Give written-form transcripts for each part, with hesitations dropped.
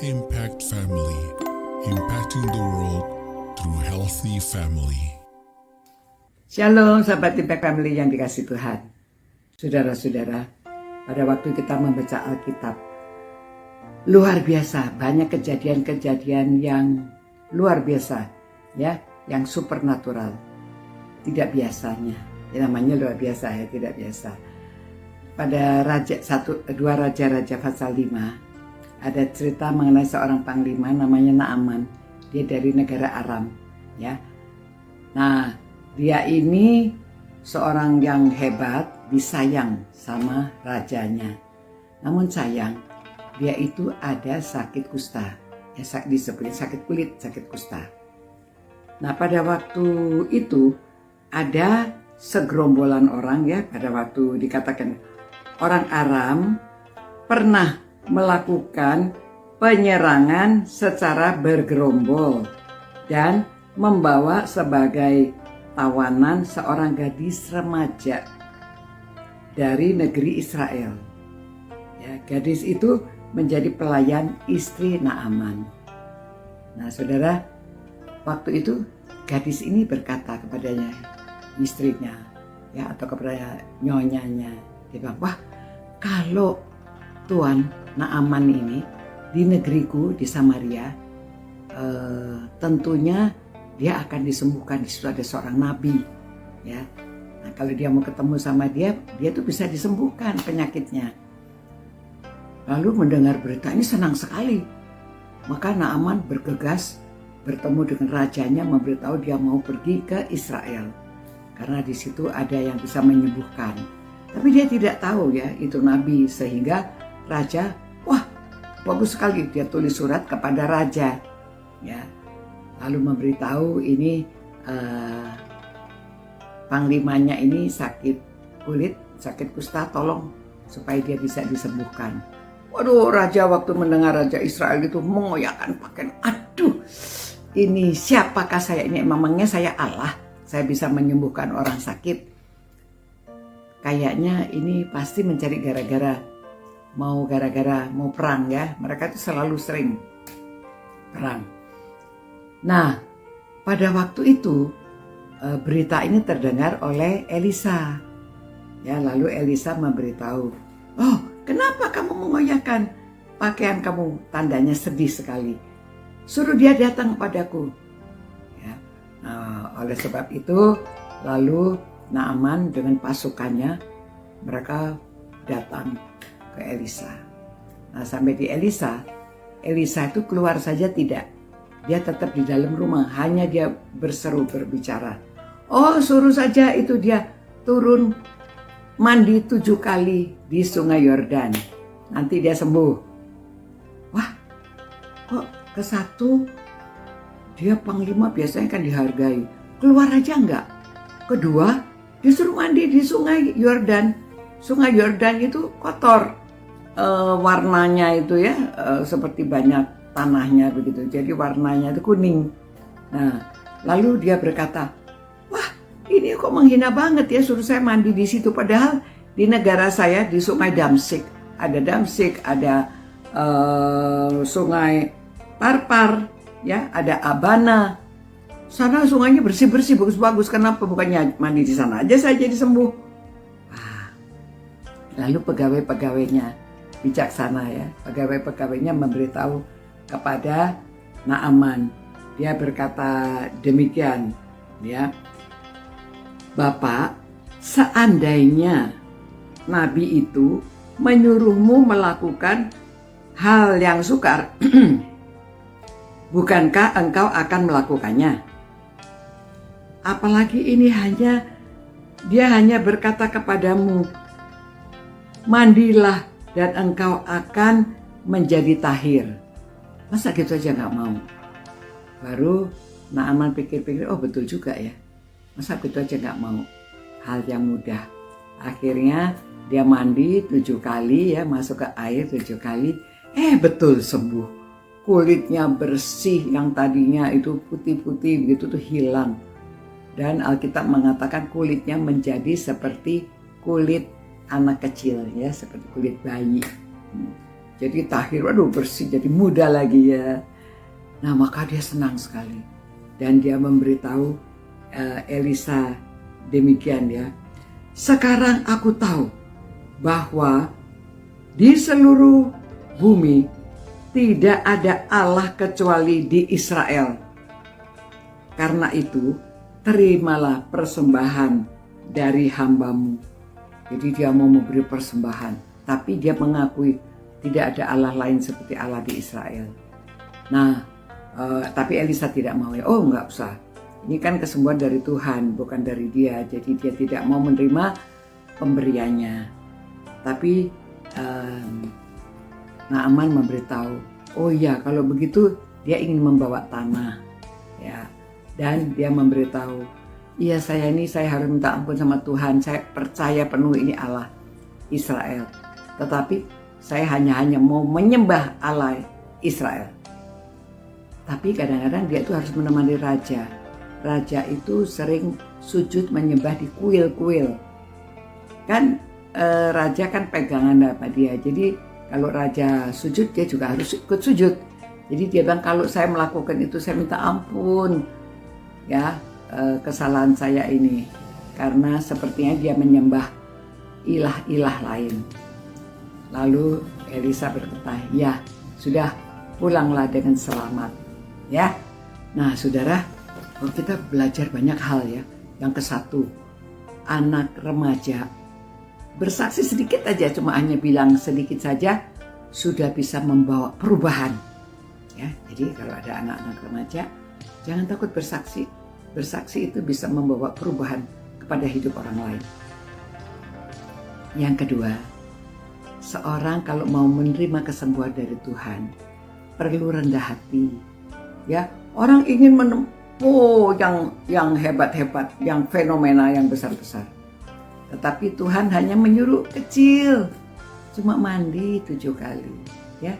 Impact Family, impacting the world through healthy family. Shalom sahabat Impact Family yang dikasih Tuhan. Saudara-saudara, pada waktu kita membaca Alkitab, luar biasa, banyak kejadian-kejadian yang luar biasa, ya, yang supernatural. Tidak biasanya, ya namanya luar biasa ya, tidak biasa. Pada dua Raja-Raja pasal 5, ada cerita mengenai seorang panglima namanya Naaman. Dia dari negara Aram, ya. Nah, dia ini seorang yang hebat, disayang sama rajanya. Namun sayang, dia itu ada sakit kusta. Ya, disebut sakit kulit, sakit kusta. Nah, pada waktu itu ada segerombolan orang, ya, pada waktu dikatakan orang Aram pernah melakukan penyerangan secara bergerombol dan membawa sebagai tawanan seorang gadis remaja dari negeri Israel. Ya, gadis itu menjadi pelayan istri Naaman. Nah, saudara, waktu itu gadis ini berkata kepadanya, istrinya, ya, atau kepada nyonyanya, dia bilang, wah, kalau Tuan Naaman ini di negeriku di Samaria, tentunya dia akan disembuhkan. Di situ ada seorang nabi, ya. Nah, kalau dia mau ketemu sama dia tuh bisa disembuhkan penyakitnya. Lalu mendengar berita ini senang sekali, maka Naaman bergegas bertemu dengan rajanya, memberitahu dia mau pergi ke Israel karena di situ ada yang bisa menyembuhkan. Tapi dia tidak tahu, ya, itu nabi, sehingga raja, wah, bagus sekali, dia tulis surat kepada raja, ya, lalu memberitahu ini panglimanya ini sakit kulit, sakit kusta, tolong supaya dia bisa disembuhkan. Waduh, raja waktu mendengar raja Israel itu mengoyakkan pakaian, aduh, ini siapakah saya ini, memangnya saya Allah, saya bisa menyembuhkan orang sakit. Kayaknya ini pasti mencari gara-gara mau perang, ya. Mereka itu selalu sering perang. Nah, pada waktu itu berita ini terdengar oleh Elisa, ya. Lalu Elisa memberitahu, oh, kenapa kamu mengoyakkan pakaian kamu, tandanya sedih sekali, suruh dia datang padaku, ya. Nah, oleh sebab itu lalu Naaman dengan pasukannya mereka datang ke Elisa. Nah, sampai di Elisa itu keluar saja tidak. Dia tetap di dalam rumah, hanya dia berseru, berbicara. Oh, suruh saja itu dia turun mandi 7 kali di sungai Yordan. Nanti dia sembuh. Wah, kok ke satu dia panglima biasanya kan dihargai. Keluar aja enggak. Kedua, disuruh mandi di sungai Yordan. Sungai Yordan itu kotor, warnanya itu, ya, seperti banyak tanahnya begitu. Jadi warnanya itu kuning. Nah, lalu dia berkata, wah, ini kok menghina banget, ya, suruh saya mandi di situ. Padahal di negara saya di sungai Damsik, ada sungai Parpar, ya, ada Abana. Sana sungainya bersih-bersih, bagus-bagus. Kenapa bukannya mandi di sana aja saya jadi sembuh? Lalu pegawai-pegawainya bijaksana, ya. Pegawai-pegawainya memberitahu kepada Naaman. Dia berkata demikian, ya. Bapak, seandainya nabi itu menyuruhmu melakukan hal yang sukar, bukankah engkau akan melakukannya? Apalagi ini dia hanya berkata kepadamu, mandilah dan engkau akan menjadi tahir. Masa gitu aja gak mau? Baru Naaman pikir-pikir, oh betul juga, ya. Masa gitu aja gak mau? Hal yang mudah. Akhirnya dia mandi 7 kali, ya, masuk ke air 7 kali. Betul sembuh. Kulitnya bersih, yang tadinya itu putih-putih begitu tuh hilang. Dan Alkitab mengatakan kulitnya menjadi seperti kulit anak kecil, ya, seperti kulit bayi. jadi tahir, waduh bersih, jadi muda lagi ya. Nah maka dia senang sekali dan dia memberitahu Elisa demikian ya. Sekarang aku tahu bahwa di seluruh bumi tidak ada Allah kecuali di Israel. Karena itu terimalah persembahan dari hambamu. Jadi dia mau memberi persembahan, tapi dia mengakui tidak ada Allah lain seperti Allah di Israel. Nah, tapi Elisa tidak mau ya. Oh nggak usah. Ini kan kesembuhan dari Tuhan, bukan dari dia. Jadi dia tidak mau menerima pemberiannya. Tapi Naaman memberitahu, oh ya kalau begitu dia ingin membawa tanah, ya. Dan dia memberitahu, iya saya harus minta ampun sama Tuhan. Saya percaya penuh ini Allah Israel. Tetapi saya hanya mau menyembah Allah Israel. Tapi kadang-kadang dia itu harus menemani raja. Raja itu sering sujud menyembah di kuil-kuil. Kan raja kan pegangan apa dia. Jadi kalau raja sujud dia juga harus ikut sujud. Jadi dia bilang kalau saya melakukan itu saya minta ampun ya kesalahan saya ini. Karena sepertinya dia menyembah ilah-ilah lain. Lalu Elisa berkata, ya sudah pulanglah dengan selamat. Ya, nah saudara, kita belajar banyak hal ya. Yang ke-1, anak remaja bersaksi sedikit aja, cuma hanya bilang sedikit saja sudah bisa membawa perubahan. Ya, jadi kalau ada anak-anak remaja, jangan takut bersaksi. Bersaksi itu bisa membawa perubahan kepada hidup orang lain. Yang kedua, seorang kalau mau menerima kesembuhan dari Tuhan perlu rendah hati. Ya, orang ingin menempuh yang hebat-hebat, yang fenomena yang besar-besar. Tetapi Tuhan hanya menyuruh kecil, cuma mandi 7 kali. Ya,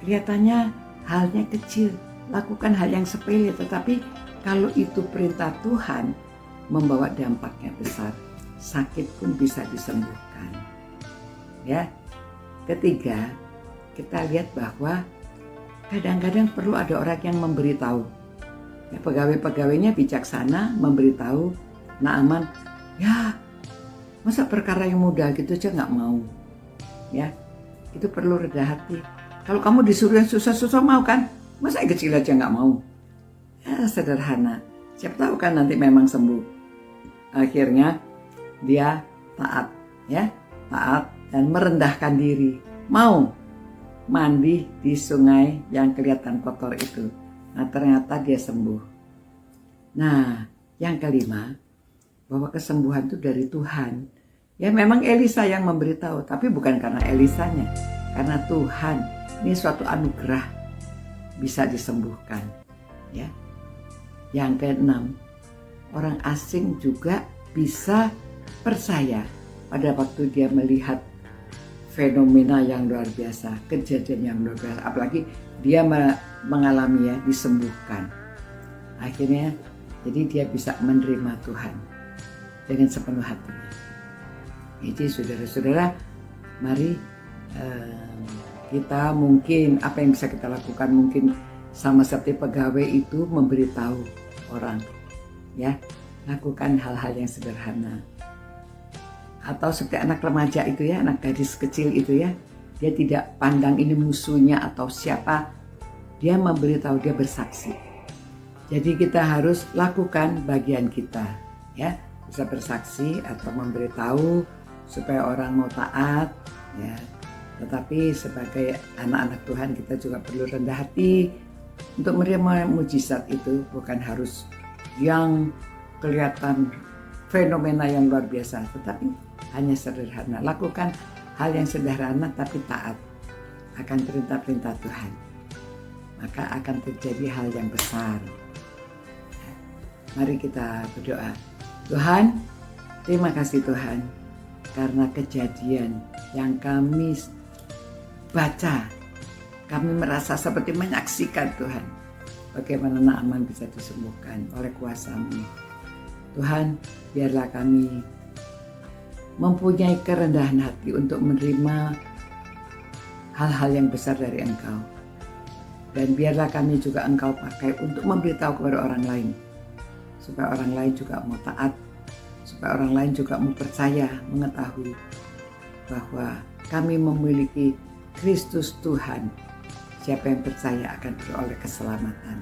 kelihatannya halnya kecil, lakukan hal yang sepele, tetapi kalau itu perintah Tuhan membawa dampaknya besar. Sakit pun bisa disembuhkan. Ya, ketiga, kita lihat bahwa kadang-kadang perlu ada orang yang memberitahu. Ya, pegawai-pegawainya bijaksana memberitahu Naaman, ya masa perkara yang mudah gitu aja nggak mau. Ya, itu perlu rendah hati. Kalau kamu disuruh yang susah-susah mau kan, masa yang kecil aja nggak mau. Ya sederhana. Siapa tahu kan nanti memang sembuh. Akhirnya dia taat, ya taat dan merendahkan diri. Mau mandi di sungai yang kelihatan kotor itu. Nah ternyata dia sembuh. Nah yang kelima, bahwa kesembuhan itu dari Tuhan. Ya memang Elisa yang memberitahu, tapi bukan karena Elisanya, karena Tuhan. Ini suatu anugerah bisa disembuhkan. Ya. Yang keenam, orang asing juga bisa percaya pada waktu dia melihat fenomena yang luar biasa, kejadian yang luar biasa, apalagi dia mengalami ya, disembuhkan. Akhirnya jadi dia bisa menerima Tuhan dengan sepenuh hatinya. Jadi saudara-saudara, mari kita mungkin apa yang bisa kita lakukan, mungkin sama seperti pegawai itu memberitahu orang, ya lakukan hal-hal yang sederhana. Atau seperti anak remaja itu ya, anak gadis kecil itu ya, dia tidak pandang ini musuhnya atau siapa, dia memberitahu, dia bersaksi. Jadi kita harus lakukan bagian kita, ya bisa bersaksi atau memberitahu supaya orang mau taat, ya. Tetapi sebagai anak-anak Tuhan kita juga perlu rendah hati untuk menerima mujizat itu, bukan harus yang kelihatan fenomena yang luar biasa, tetapi hanya sederhana. Lakukan hal yang sederhana tapi taat akan perintah-perintah Tuhan. Maka akan terjadi hal yang besar. Mari kita berdoa. Tuhan, terima kasih Tuhan, karena kejadian yang kami baca, kami merasa seperti menyaksikan Tuhan, bagaimana Naaman bisa disembuhkan oleh kuasa-Mu. Tuhan, biarlah kami mempunyai kerendahan hati untuk menerima hal-hal yang besar dari Engkau. Dan biarlah kami juga Engkau pakai untuk memberitahu kepada orang lain, supaya orang lain juga mau taat, supaya orang lain juga mau percaya, mengetahui bahwa kami memiliki Kristus Tuhan. Siapa yang percaya akan beroleh keselamatan.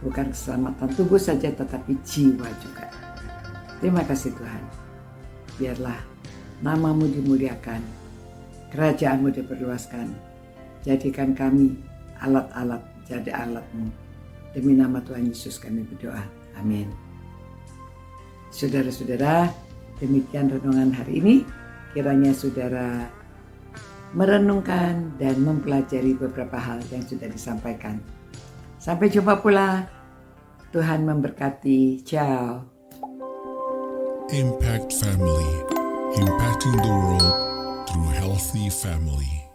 Bukan keselamatan tubuh saja, tetapi jiwa juga. Terima kasih Tuhan. Biarlah nama-Mu dimuliakan, kerajaan-Mu diperluaskan. Jadikan kami alat-alat, jadi alat-Mu. Demi nama Tuhan Yesus kami berdoa. Amin. Saudara-saudara, demikian renungan hari ini. Kiranya saudara merenungkan dan mempelajari beberapa hal yang sudah disampaikan. Sampai jumpa pula. Tuhan memberkati. Ciao. Impact Family, impacting the world through healthy family.